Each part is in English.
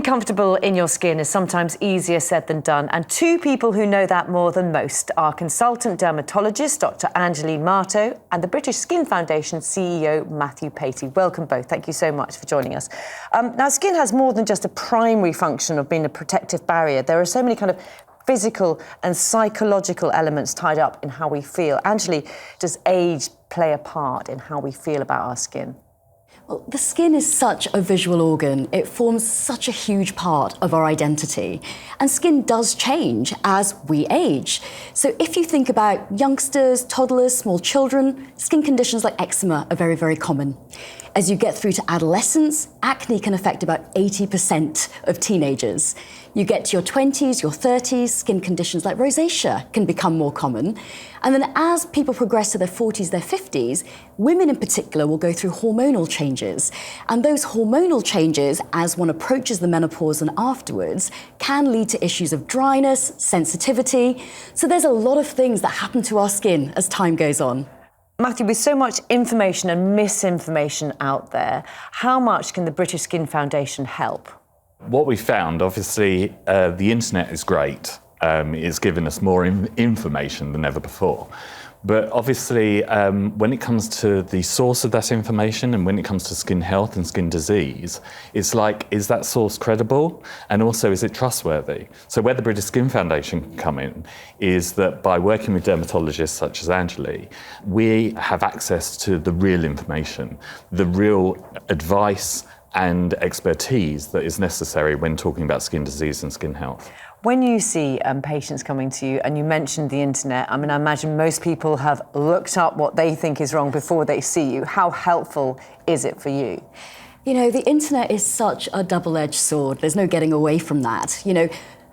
comfortable in your skin is sometimes easier said than done, and two people who know that more than most are consultant dermatologist Dr. Anjali Marto and the British Skin Foundation CEO Matthew Patey. Welcome both. Thank you so much for joining us. Now, skin has more than just a primary function of being a protective barrier. There are so many kind of physical and psychological elements tied up in how we feel. Anjali, does age play a part in how we feel about our skin? Well, the skin is such a visual organ. It forms such a huge part of our identity. And skin does change as we age. So if you think about youngsters, toddlers, small children, skin conditions like eczema are very, very common. As you get through to adolescence, acne can affect about 80% of teenagers. You get to your 20s, your 30s, skin conditions like rosacea can become more common. And then as people progress to their 40s, their 50s, women in particular will go through hormonal changes. And those hormonal changes, as one approaches the menopause and afterwards, can lead to issues of dryness, sensitivity. So there's a lot of things that happen to our skin as time goes on. Matthew, with so much information and misinformation out there, how much can the British Skin Foundation help? What we found, obviously, the internet is great. It's given us more information than ever before. But obviously, when it comes to the source of that information and when it comes to skin health and skin disease, it's like, is that source credible? And also, is it trustworthy? So where the British Skin Foundation can come in is that by working with dermatologists such as Anjali, we have access to the real information, the real advice and expertise that is necessary when talking about skin disease and skin health. When you see patients coming to you, and you mentioned the internet, I mean, I imagine most people have looked up what they think is wrong before they see you. How helpful is it for you? You know, the internet is such a double-edged sword. There's no getting away from that. You know,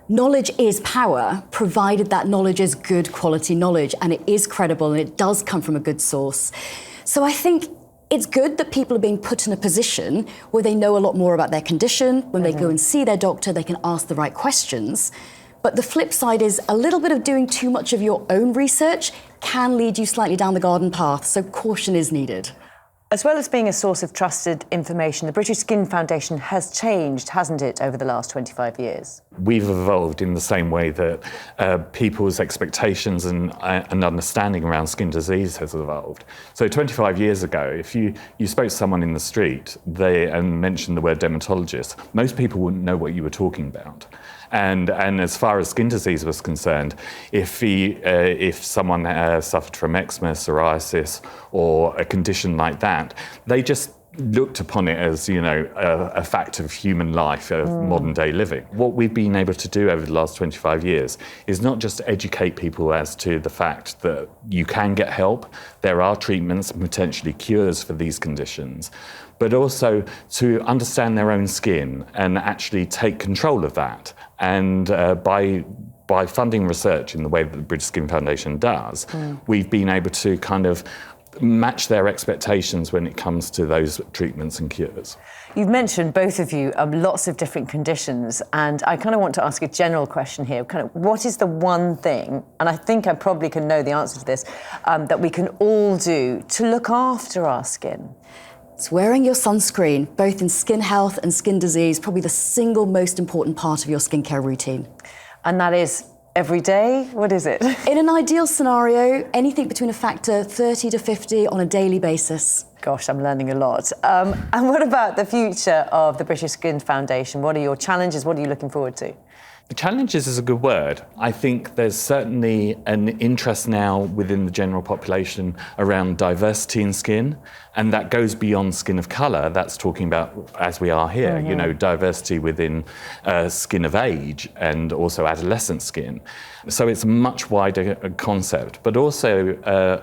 knowledge is power, provided that knowledge is good quality knowledge and it is credible and it does come from a good source. So I think it's good that people are being put in a position where they know a lot more about their condition. When they go and see their doctor, they can ask the right questions. But the flip side is a little bit of doing too much of your own research can lead you slightly down the garden path, so caution is needed. As well as being a source of trusted information, the British Skin Foundation has changed, hasn't it, over the last 25 years? We've evolved in the same way that people's expectations and understanding around skin disease has evolved. So 25 years ago, if you spoke to someone in the street and mentioned the word dermatologist, most people wouldn't know what you were talking about. And as far as skin disease was concerned, if someone suffered from eczema, psoriasis, or a condition like that, they just looked upon it as, you know, a fact of human life, of modern day living. What we've been able to do over the last 25 years is not just educate people as to the fact that you can get help, there are treatments and potentially cures for these conditions, but also to understand their own skin and actually take control of that. And by funding research in the way that the British Skin Foundation does, we've been able to kind of match their expectations when it comes to those treatments and cures. You've mentioned, both of you, lots of different conditions, and I kind of want to ask a general question here. Kind of, what is the one thing, and I think I probably can know the answer to this, that we can all do to look after our skin? It's wearing your sunscreen, both in skin health and skin disease, probably the single most important part of your skincare routine. And that is every day? What is it? In an ideal scenario, anything between a factor 30 to 50 on a daily basis. Gosh, I'm learning a lot. And what about the future of the British Skin Foundation? What are your challenges? What are you looking forward to? The challenges is a good word. I think there's certainly an interest now within the general population around diversity in skin, and that goes beyond skin of colour. That's talking about, as we are here, you know, diversity within skin of age and also adolescent skin. So it's a much wider concept, but also,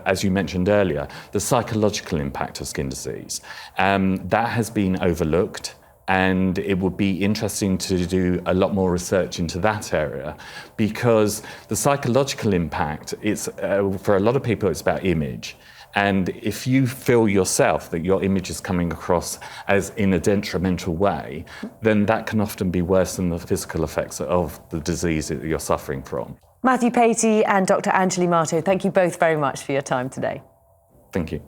as you mentioned earlier, the psychological impact of skin disease. That has been overlooked. And it would be interesting to do a lot more research into that area, because the psychological impact, it's for a lot of people, it's about image. And if you feel yourself that your image is coming across as in a detrimental way, then that can often be worse than the physical effects of the disease that you're suffering from. Matthew Patey and Dr. Anjali Marto, thank you both very much for your time today. Thank you.